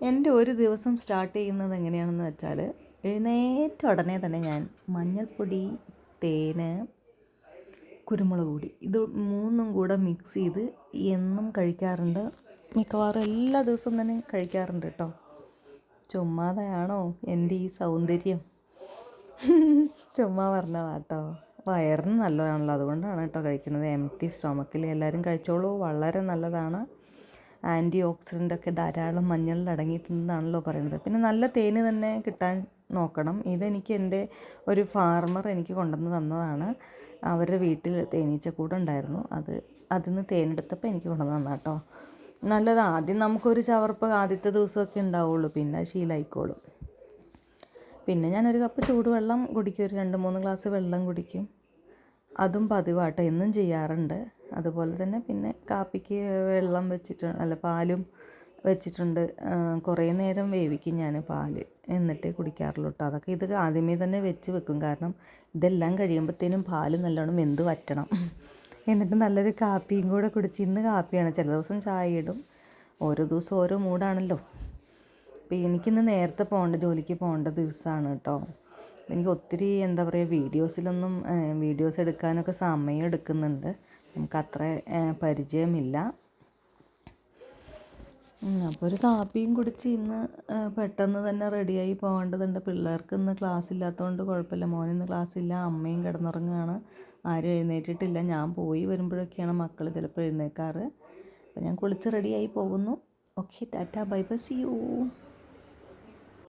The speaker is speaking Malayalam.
എൻ്റെ ഒരു ദിവസം സ്റ്റാർട്ട് ചെയ്യുന്നത് എങ്ങനെയാണെന്ന് വെച്ചാൽ, എഴുന്നേറ്റ ഉടനെ തന്നെ ഞാൻ മഞ്ഞൾപ്പൊടി, തേന്, കുരുമുളക് പൊടി ഇത് മൂന്നും കൂടെ മിക്സ് ചെയ്ത് എന്നും കഴിക്കാറുണ്ട്. മിക്കവാറും എല്ലാ ദിവസവും തന്നെ കഴിക്കാറുണ്ട് കേട്ടോ. ചുമ്മാതെയാണോ എൻ്റെ ഈ സൗന്ദര്യം? ചുമ്മാ പറഞ്ഞതാട്ടോ. വയറിന് നല്ലതാണല്ലോ, അതുകൊണ്ടാണ് കേട്ടോ കഴിക്കുന്നത്. എംപ്റ്റി സ്റ്റൊമക്കിൽ എല്ലാവരും കഴിച്ചോളൂ, വളരെ നല്ലതാണ്. ആൻറ്റി ഓക്സിഡൻ്റൊക്കെ ധാരാളം മഞ്ഞളിൽ അടങ്ങിയിട്ടുണ്ടെന്നാണല്ലോ പറയുന്നത്. പിന്നെ നല്ല തേന് തന്നെ കിട്ടാൻ നോക്കണം. ഇതെനിക്ക് എൻ്റെ ഒരു ഫാർമർ എനിക്ക് കൊണ്ടുവന്ന് തന്നതാണ്. അവരുടെ വീട്ടിൽ തേനീച്ചക്കൂട് ഉണ്ടായിരുന്നു. അതിൽ നിന്ന് തേനെടുത്തപ്പോൾ എനിക്ക് കൊണ്ടുവന്ന് തന്നാട്ടോ. നല്ലതാണ്. ആദ്യം നമുക്കൊരു ചവർപ്പ് ആദ്യത്തെ ദിവസമൊക്കെ ഉണ്ടാവുള്ളൂ, പിന്നെ ശീലമായിക്കോളും. പിന്നെ ഞാനൊരു കപ്പ് ചൂടുവെള്ളം കുടിക്കും, ഒരു 2-3 ഗ്ലാസ് വെള്ളം കുടിക്കും. അതും പതിവാട്ടോ, എന്നും ചെയ്യാറുണ്ട്. അതുപോലെ തന്നെ പിന്നെ കാപ്പിക്ക് വെള്ളം പാലും വെച്ചിട്ടുണ്ട്. കുറേ നേരം വേവിക്കും ഞാൻ പാല്, എന്നിട്ടേ കുടിക്കാറുള്ളൂ കേട്ടോ. അതൊക്കെ ഇത് ആദ്യമേ തന്നെ വെച്ച് വെക്കും, കാരണം ഇതെല്ലാം കഴിയുമ്പോഴത്തേനും പാല് നല്ലോണം വെന്ത് വറ്റണം. എന്നിട്ട് നല്ലൊരു കാപ്പിയും കൂടെ കുടിച്ച്, ഇന്ന് കാപ്പിയാണ്, ചില ദിവസം ചായ ഇടും. ഓരോ ദിവസം ഓരോ മൂഡാണല്ലോ. അപ്പോൾ എനിക്കിന്ന് നേരത്തെ ജോലിക്ക് പോകേണ്ട ദിവസമാണ് കേട്ടോ. എനിക്ക് ഒത്തിരി വീഡിയോസ് എടുക്കാനൊക്കെ സമയം എടുക്കുന്നുണ്ട്. നമുക്കത്ര പരിചയമില്ല. അപ്പോൾ ഒരു കാപ്പിയും കുടിച്ച് ഇന്ന് പെട്ടെന്ന് തന്നെ റെഡിയായി പോകേണ്ടതുണ്ട്. പിള്ളേർക്ക് ഇന്ന് ക്ലാസ് ഇല്ലാത്തതുകൊണ്ട് കുഴപ്പമില്ല. മോനിന്ന് ക്ലാസ്സില്ല, അമ്മയും കിടന്നുറങ്ങുകയാണ്, ആരും എഴുന്നേറ്റിട്ടില്ല. ഞാൻ പോയി വരുമ്പോഴൊക്കെയാണ് മക്കൾ ചിലപ്പോൾ എഴുന്നേൽക്കാറ്. അപ്പോൾ ഞാൻ കുളിച്ച് റെഡിയായി പോകുന്നു. Okay, tata, bye bye, see U.